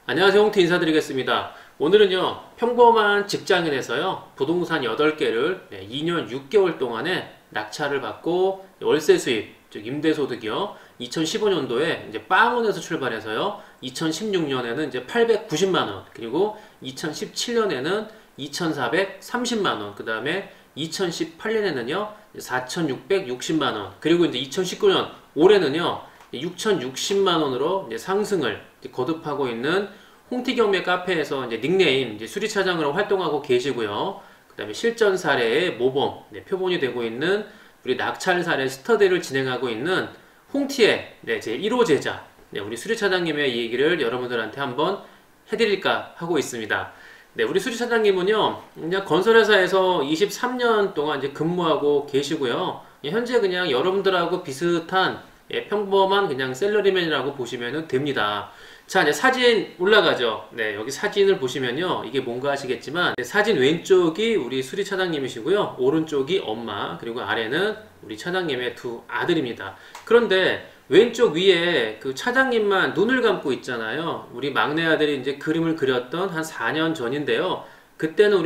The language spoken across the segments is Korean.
안녕하세요. 홍태 인사드리겠습니다. 오늘은요, 평범한 직장인에서요, 부동산 8개를 2년 6개월 동안에 낙찰을 받고 월세 수입, 즉 임대소득이요, 2015년도에 이제 빵원에서 출발해서요, 2016년에는 이제 890만원, 그리고 2017년에는 2430만원, 그 다음에 2018년에는요, 4660만원, 그리고 이제 2019년 올해는요, 6060만원으로 상승을 거듭하고 있는 홍티경매 카페에서 이제 닉네임 수리차장으로 활동하고 계시고요. 그 다음에 실전 사례의 모범, 표본이 되고 있는 우리 낙찰 사례 스터디를 진행하고 있는 홍티의 제 1호 제자, 우리 수리차장님의 얘기를 여러분들한테 한번 해드릴까 하고 있습니다. 우리 수리차장님은요, 그냥 건설회사에서 23년 동안 이제 근무하고 계시고요. 현재 그냥 여러분들하고 비슷한 평범한 그냥 셀러리맨이라고 보시면 됩니다. 자, 이제 사진 올라가죠. 여기 사진을 보시면요, 이게 뭔가 하시겠지만, 사진 왼쪽이 우리 수리 차장님이시고요, 오른쪽이 엄마, 그리고 아래는 우리 차장님의 두 아들입니다. 그런데 왼쪽 위에 그 차장님만 눈을 감고 있잖아요. 우리 막내 아들이 이제 그림을 그렸던 한 4년 전인데요. 그때는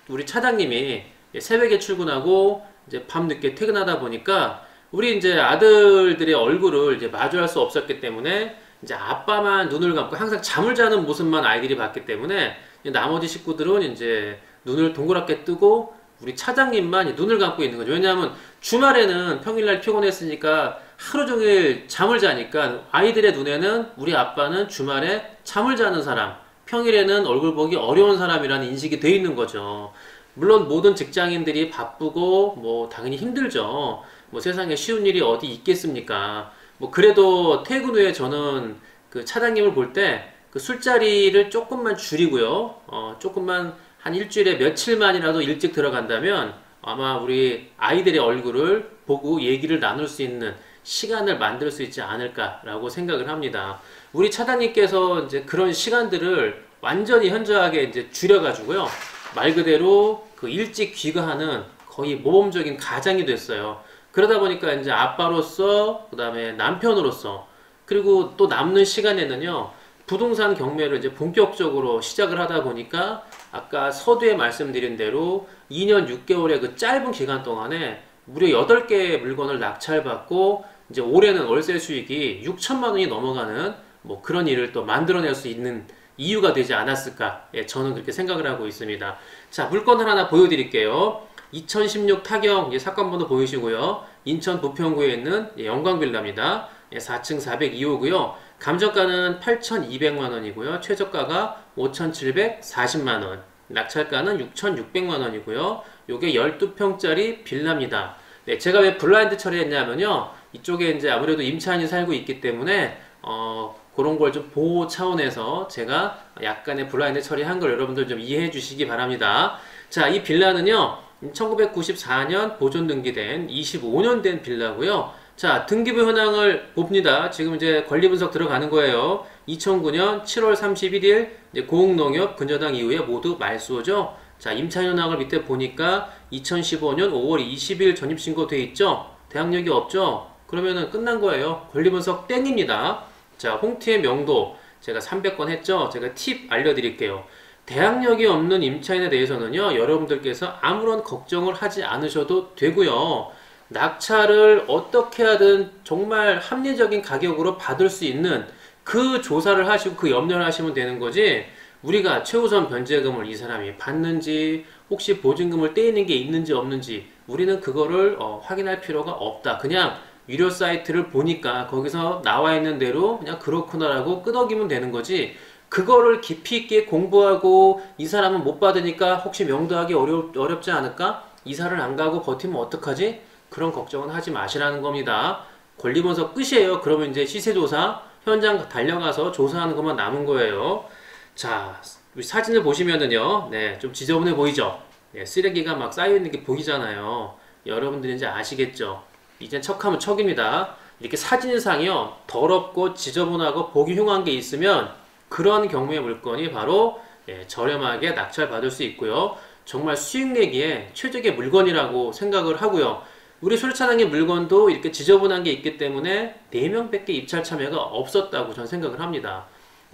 우리 차장님이 새벽에 출근하고 이제 밤늦게 퇴근하다 보니까 우리 이제 아들들의 얼굴을 이제 마주할 수 없었기 때문에 이제 아빠만 눈을 감고 항상 잠을 자는 모습만 아이들이 봤기 때문에 나머지 식구들은 이제 눈을 동그랗게 뜨고 우리 차장님만 눈을 감고 있는 거죠. 왜냐하면 주말에는 평일날 피곤했으니까 하루 종일 잠을 자니까 아이들의 눈에는 우리 아빠는 주말에 잠을 자는 사람, 평일에는 얼굴 보기 어려운 사람이라는 인식이 돼 있는 거죠. 물론 모든 직장인들이 바쁘고 뭐 당연히 힘들죠. 뭐 세상에 쉬운 일이 어디 있겠습니까? 뭐 그래도 퇴근 후에 저는 그 차장님을 볼 때 그 술자리를 조금만 줄이고요. 조금만 한 일주일에 며칠만이라도 일찍 들어간다면 아마 우리 아이들의 얼굴을 보고 얘기를 나눌 수 있는 시간을 만들 수 있지 않을까라고 생각을 합니다. 우리 차장님께서 이제 그런 시간들을 완전히 현저하게 이제 줄여가지고요. 말 그대로 그 일찍 귀가하는 거의 모범적인 가장이 됐어요. 그러다 보니까 이제 아빠로서, 그 다음에 남편으로서, 그리고 또 남는 시간에는요, 부동산 경매를 이제 본격적으로 시작을 하다 보니까 아까 서두에 말씀드린 대로 2년 6개월의 그 짧은 기간 동안에 무려 8개의 물건을 낙찰받고 이제 올해는 월세 수익이 6천만 원이 넘어가는 뭐 그런 일을 또 만들어낼 수 있는 이유가 되지 않았을까, 저는 그렇게 생각을 하고 있습니다. 자, 물건 하나 보여드릴게요. 2016 타경 사건 번호 보이시고요. 인천 부평구에 있는 영광빌라입니다. 4층 402호고요. 감정가는 8,200만원이고요. 최저가가 5,740만원. 낙찰가는 6,600만원이고요. 요게 12평짜리 빌라입니다. 제가 왜 블라인드 처리했냐면요. 이쪽에 이제 아무래도 임차인이 살고 있기 때문에 그런 걸 좀 보호 차원에서 제가 약간의 블라인드 처리한 걸 여러분들 좀 이해해 주시기 바랍니다. 자, 이 빌라는요, 1994년 보존 등기된 25년 된 빌라고요. 자, 등기부 현황을 봅니다. 지금 이제 권리분석 들어가는 거예요. 2009년 7월 31일 고흥농협 근저당 이후에 모두 말소죠. 자, 임차 현황을 밑에 보니까 2015년 5월 20일 전입신고 돼 있죠. 대항력이 없죠. 그러면은 끝난 거예요. 권리분석 땡입니다. 자, 홍티의 명도 제가 300건 했죠. 제가 팁 알려드릴게요. 대항력이 없는 임차인에 대해서는요, 여러분들께서 아무런 걱정을 하지 않으셔도 되고요. 낙찰을 어떻게 하든 정말 합리적인 가격으로 받을 수 있는 그 조사를 하시고 그 염려를 하시면 되는 거지, 우리가 최우선 변제금을 이 사람이 받는지 혹시 보증금을 떼이는 게 있는지 없는지 우리는 그거를 확인할 필요가 없다. 그냥 유료 사이트를 보니까 거기서 나와 있는 대로 그냥 그렇구나라고 끄덕이면 되는 거지, 그거를 깊이 있게 공부하고 이 사람은 못 받으니까 혹시 명도하기 어렵지 않을까? 이사를 안 가고 버티면 어떡하지? 그런 걱정은 하지 마시라는 겁니다. 권리분석 끝이에요. 그러면 이제 시세조사 현장 달려가서 조사하는 것만 남은 거예요. 자, 사진을 보시면은요, 좀 지저분해 보이죠? 쓰레기가 막 쌓여있는 게 보이잖아요. 여러분들이 이제 아시겠죠? 이젠 척하면 척입니다. 이렇게 사진상이요, 더럽고 지저분하고 보기 흉한 게 있으면 그런 경우의 물건이 바로 저렴하게 낙찰받을 수 있고요. 정말 수익 내기에 최적의 물건이라고 생각을 하고요. 우리 수리차장의 물건도 이렇게 지저분한 게 있기 때문에 4명밖에 입찰 참여가 없었다고 저는 생각을 합니다.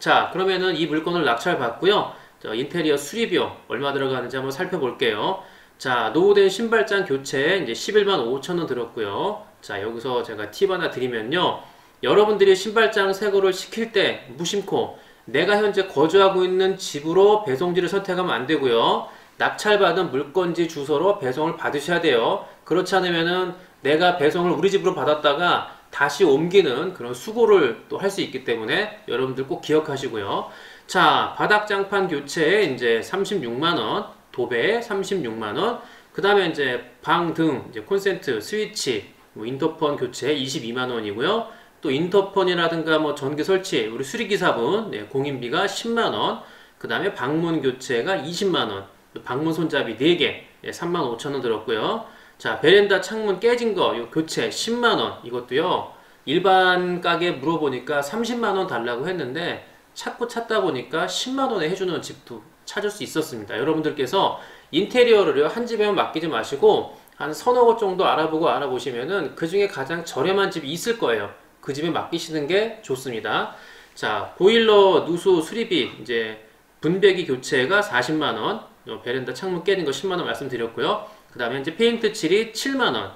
자, 그러면은 이 물건을 낙찰받고요. 인테리어 수리비용 얼마 들어가는지 한번 살펴볼게요. 자, 노후된 신발장 교체 이제 11만 5천 원 들었고요. 자, 여기서 제가 팁 하나 드리면요. 여러분들이 신발장 새거를 시킬 때 무심코 내가 현재 거주하고 있는 집으로 배송지를 선택하면 안 되고요. 낙찰받은 물건지 주소로 배송을 받으셔야 돼요. 그렇지 않으면은 내가 배송을 우리 집으로 받았다가 다시 옮기는 그런 수고를 또 할 수 있기 때문에 여러분들 꼭 기억하시고요. 자, 바닥장판 교체에 이제 36만원, 도배에 36만원, 그 다음에 이제 방 등, 이제 콘센트, 스위치, 뭐 인터폰 교체 22만원이고요. 또 인터폰이라든가 뭐 전기 설치, 우리 수리기사분, 네, 공인비가 10만원, 그 다음에 방문 교체가 20만원, 방문 손잡이 4개, 네, 3만 5천원 들었고요. 자, 베란다 창문 깨진 거, 요 교체 10만원, 이것도요, 일반 가게 물어보니까 30만원 달라고 했는데, 찾고 찾다 보니까 10만원에 해주는 집도 찾을 수 있었습니다. 여러분들께서 인테리어를요, 한 집에만 맡기지 마시고, 한 서너 곳 정도 알아보시면은 그 중에 가장 저렴한 집이 있을 거예요. 그 집에 맡기시는 게 좋습니다. 자, 보일러 누수 수리비, 이제 분배기 교체가 40만원, 베란다 창문 깨진 거 10만원 말씀드렸고요. 그 다음에 이제 페인트 칠이 7만원,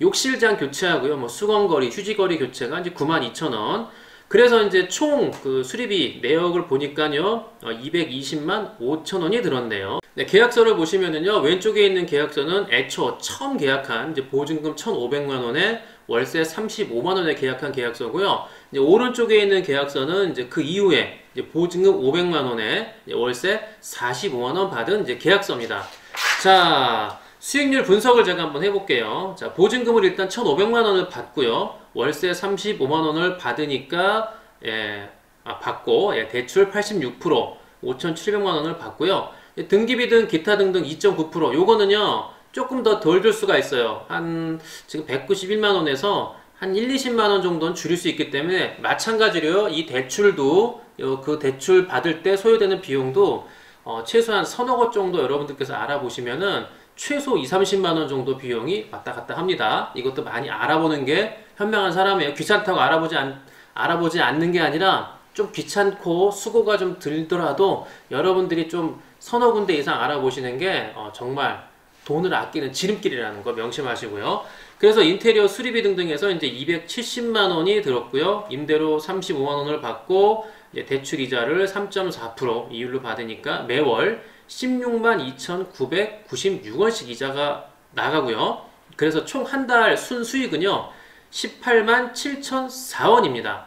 욕실장 교체하고요, 뭐 수건거리, 휴지거리 교체가 이제 92,000원. 그래서 이제 총 그 수리비 내역을 보니까요, 220만 5천원이 들었네요. 네, 계약서를 보시면은요, 왼쪽에 있는 계약서는 애초 처음 계약한 이제 보증금 1,500만원에 월세 35만원에 계약한 계약서고요. 이제 오른쪽에 있는 계약서는 이제 그 이후에 이제 보증금 500만원에 월세 45만원 받은 이제 계약서입니다. 자, 수익률 분석을 제가 한번 해볼게요. 자, 보증금을 일단 1,500만원을 받고요. 월세 35만원을 받으니까, 받고, 대출 86%, 5,700만원을 받고요. 등기비 등 기타 등등 2.9%, 요거는요, 조금 더 덜 줄 수가 있어요. 지금 191만원에서 한 1, 20만원 정도는 줄일 수 있기 때문에, 마찬가지로요, 이 대출도, 그 대출 받을 때 소요되는 비용도, 최소한 서너 곳 정도 여러분들께서 알아보시면은, 최소 2, 30만원 정도 비용이 왔다 갔다 합니다. 이것도 많이 알아보는 게 현명한 사람이에요. 귀찮다고 알아보지 않는 게 아니라 좀 귀찮고 수고가 좀 들더라도 여러분들이 좀 서너 군데 이상 알아보시는 게 정말 돈을 아끼는 지름길이라는 거 명심하시고요. 그래서 인테리어 수리비 등등해서 이제 270만원이 들었고요. 임대료 35만원을 받고 이제 대출 이자를 3.4% 이율로 받으니까 매월 16만 2,996원씩 이자가 나가고요. 그래서 총 한 달 순수익은요 18만 7,004원입니다.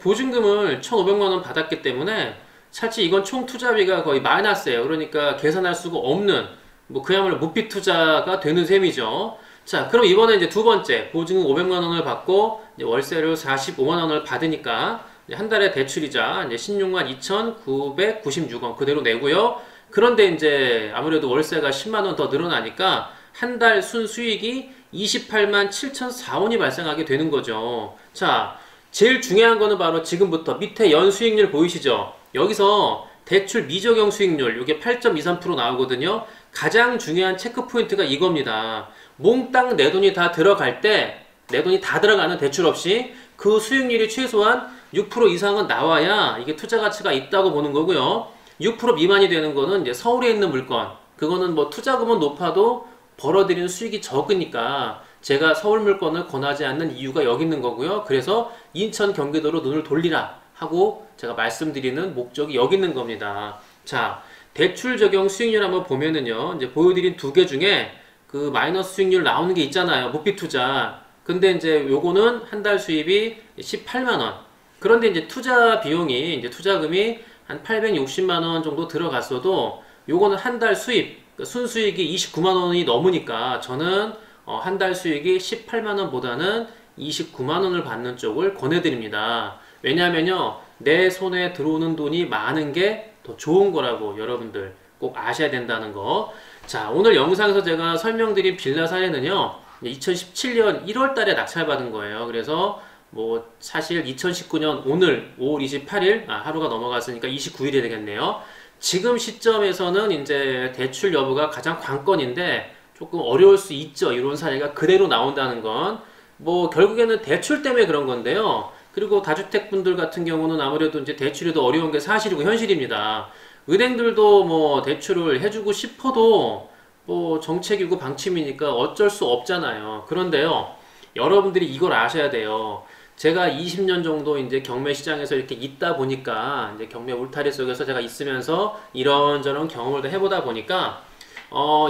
보증금을 1,500만원 받았기 때문에 사실 이건 총 투자비가 거의 마이너스예요. 그러니까 계산할 수가 없는 뭐 그야말로 무피 투자가 되는 셈이죠. 자, 그럼 이번에 이제 두 번째 보증금 500만원을 받고 이제 월세를 45만원을 받으니까 한 달에 대출이자 이제 16만 2,996원 그대로 내고요. 그런데 이제 아무래도 월세가 10만원 더 늘어나니까 한 달 순수익이 28만 7,004원이 발생하게 되는 거죠. 자, 제일 중요한 거는 바로 지금부터 밑에 연수익률 보이시죠? 여기서 대출 미적용 수익률 이게 8.23% 나오거든요. 가장 중요한 체크 포인트가 이겁니다. 몽땅 내 돈이 다 들어갈 때, 내 돈이 다 들어가는 대출 없이 그 수익률이 최소한 6% 이상은 나와야 이게 투자 가치가 있다고 보는 거고요. 6% 미만이 되는 거는 이제 서울에 있는 물건, 그거는 뭐 투자금은 높아도 벌어들이는 수익이 적으니까 제가 서울 물건을 권하지 않는 이유가 여기 있는 거고요. 그래서 인천, 경기도로 눈을 돌리라 하고 제가 말씀드리는 목적이 여기 있는 겁니다. 자, 대출 적용 수익률 한번 보면은요, 이제 보여드린 두 개 중에 그 마이너스 수익률 나오는 게 있잖아요. 무피 투자. 근데 이제 요거는 한 달 수입이 18만원. 그런데 이제 투자 비용이, 이제 투자금이 한 860만원 정도 들어갔어도 요거는 한 달 수입, 순수익이 29만원이 넘으니까 저는 한 달 수익이 18만원보다는 29만원을 받는 쪽을 권해드립니다. 왜냐하면요, 내 손에 들어오는 돈이 많은 게 더 좋은 거라고 여러분들 꼭 아셔야 된다는 거. 자, 오늘 영상에서 제가 설명드린 빌라 사례는요, 2017년 1월 달에 낙찰받은 거예요. 그래서 뭐 사실 2019년 오늘 5월 28일 하루가 넘어갔으니까 29일이 되겠네요. 지금 시점에서는 이제 대출 여부가 가장 관건인데 조금 어려울 수 있죠. 이런 사례가 그대로 나온다는 건 뭐 결국에는 대출 때문에 그런 건데요. 그리고 다주택 분들 같은 경우는 아무래도 이제 대출이 더 어려운 게 사실이고 현실입니다. 은행들도 뭐 대출을 해주고 싶어도 뭐 정책이고 방침이니까 어쩔 수 없잖아요. 그런데요, 여러분들이 이걸 아셔야 돼요. 제가 20년 정도 이제 경매 시장에서 이렇게 있다 보니까 이제 경매 울타리 속에서 제가 있으면서 이런저런 경험을 다 해보다 보니까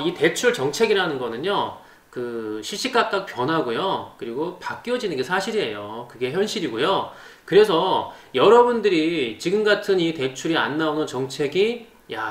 이 대출 정책이라는 거는요, 그 시시각각 변하고요, 그리고 바뀌어지는 게 사실이에요. 그게 현실이고요. 그래서 여러분들이 지금 같은 이 대출이 안 나오는 정책이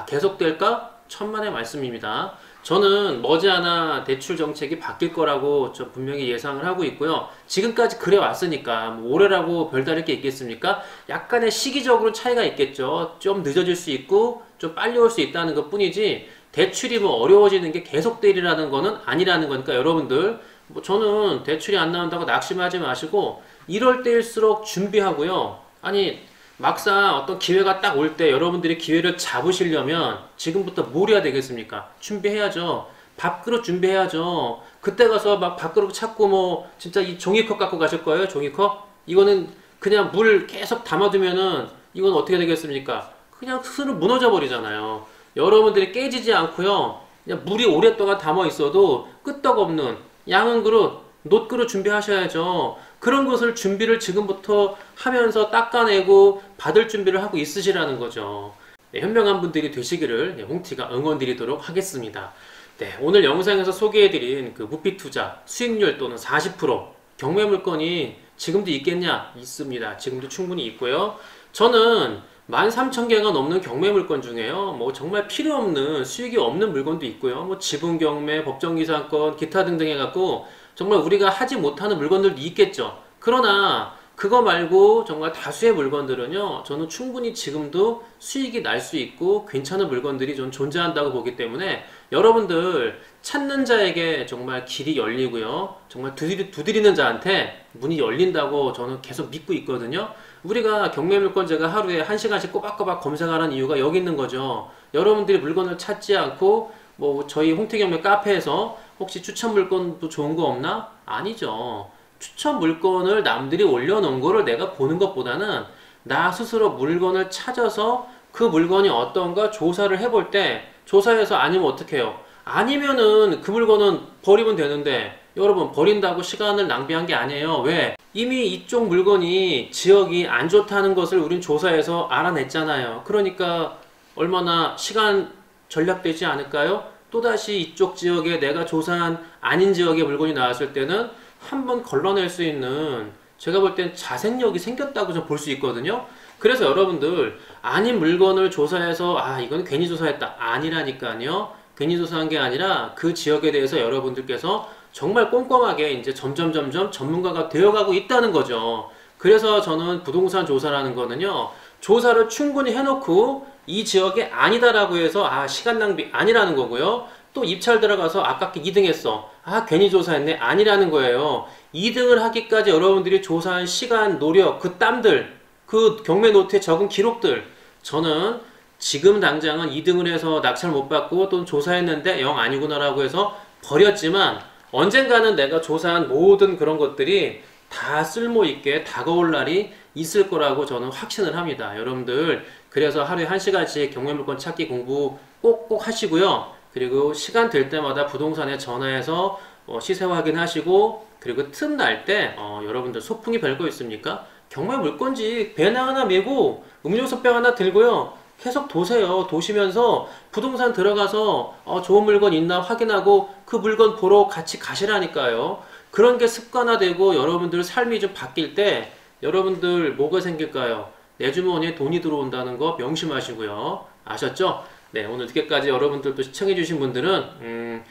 계속될까? 천만의 말씀입니다. 저는 머지않아 대출 정책이 바뀔 거라고 좀 분명히 예상을 하고 있고요. 지금까지 그래 왔으니까 뭐 올해라고 별다를 게 있겠습니까? 약간의 시기적으로 차이가 있겠죠. 좀 늦어질 수 있고 좀 빨리 올 수 있다는 것 뿐이지 대출이 뭐 어려워지는 게 계속되리라는 거는 아니라는 거니까 여러분들, 뭐 저는 대출이 안 나온다고 낙심하지 마시고 이럴 때일수록 준비하고요. 아니, 막상 어떤 기회가 딱 올 때 여러분들이 기회를 잡으시려면 지금부터 뭘 해야 되겠습니까? 준비해야죠. 밥그릇 준비해야죠. 그때 가서 막 밥그릇 찾고 뭐 진짜 이 종이컵 갖고 가실 거예요? 종이컵? 이거는 그냥 물 계속 담아두면은 이건 어떻게 되겠습니까? 그냥 스스로 무너져 버리잖아요. 여러분들이 깨지지 않고요, 그냥 물이 오랫동안 담아 있어도 끄떡없는 양은 그릇, 놋그릇 준비하셔야죠. 그런 것을 준비를 지금부터 하면서 닦아내고 받을 준비를 하고 있으시라는 거죠. 네, 현명한 분들이 되시기를 홍티가 응원드리도록 하겠습니다. 네, 오늘 영상에서 소개해드린 그 무피 투자 수익률 또는 40% 경매 물건이 지금도 있겠냐? 있습니다. 지금도 충분히 있고요. 저는 13,000개가 넘는 경매 물건 중에요, 뭐 정말 필요 없는 수익이 없는 물건도 있고요. 뭐 지분 경매, 법정기사건, 기타 등등 해갖고 정말 우리가 하지 못하는 물건들도 있겠죠. 그러나 그거 말고 정말 다수의 물건들은요, 저는 충분히 지금도 수익이 날 수 있고 괜찮은 물건들이 좀 존재한다고 보기 때문에 여러분들 찾는 자에게 정말 길이 열리고요, 정말 두드리는 자한테 문이 열린다고 저는 계속 믿고 있거든요. 우리가 경매 물건 제가 하루에 1시간씩 꼬박꼬박 검색하라는 이유가 여기 있는 거죠. 여러분들이 물건을 찾지 않고 뭐 저희 홍태경매 카페에서 혹시 추천 물건도 좋은 거 없나? 아니죠. 추천 물건을 남들이 올려놓은 거를 내가 보는 것보다는 나 스스로 물건을 찾아서 그 물건이 어떤가 조사를 해볼 때, 조사해서 아니면 어떻게 해요? 아니면은 그 물건은 버리면 되는데, 여러분 버린다고 시간을 낭비한 게 아니에요. 왜? 이미 이쪽 물건이 지역이 안 좋다는 것을 우린 조사해서 알아냈잖아요. 그러니까 얼마나 시간 절약되지 않을까요? 또다시 이쪽 지역에 내가 조사한 아닌 지역의 물건이 나왔을 때는 한번 걸러낼 수 있는, 제가 볼 땐 자생력이 생겼다고 좀 볼 수 있거든요. 그래서 여러분들 아닌 물건을 조사해서 이건 괜히 조사했다, 아니라니까요. 괜히 조사한 게 아니라 그 지역에 대해서 여러분들께서 정말 꼼꼼하게 이제 점점 전문가가 되어가고 있다는 거죠. 그래서 저는 부동산 조사라는 거는요, 조사를 충분히 해놓고 이 지역에 아니다라고 해서 시간 낭비 아니라는 거고요. 또 입찰 들어가서 아깝게 2등 했어, 괜히 조사했네, 아니라는 거예요. 2등을 하기까지 여러분들이 조사한 시간, 노력, 그 땀들, 그 경매 노트에 적은 기록들, 저는 지금 당장은 2등을 해서 낙찰 못 받고 또 조사했는데 영 아니구나 라고 해서 버렸지만, 언젠가는 내가 조사한 모든 그런 것들이 다 쓸모있게 다가올 날이 있을 거라고 저는 확신을 합니다. 여러분들, 그래서 하루에 1시간씩 경매 물건 찾기 공부 꼭꼭 하시고요. 그리고 시간 될 때마다 부동산에 전화해서 시세 확인하시고, 그리고 틈날 때 여러분들 소풍이 별거 있습니까? 경매 물건지 배낭 하나 메고 음료수병 하나 들고요, 계속 도세요. 도시면서 부동산 들어가서 좋은 물건 있나 확인하고 그 물건 보러 같이 가시라니까요. 그런 게 습관화되고 여러분들 삶이 좀 바뀔 때 여러분들 뭐가 생길까요? 내 주머니에 돈이 들어온다는 거 명심하시고요. 아셨죠? 네, 오늘 늦게까지 여러분들도 시청해주신 분들은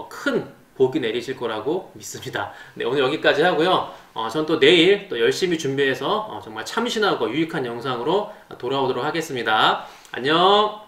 큰 복이 내리실 거라고 믿습니다. 네, 오늘 여기까지 하고요. 전 또 내일 또 열심히 준비해서 정말 참신하고 유익한 영상으로 돌아오도록 하겠습니다. 안녕!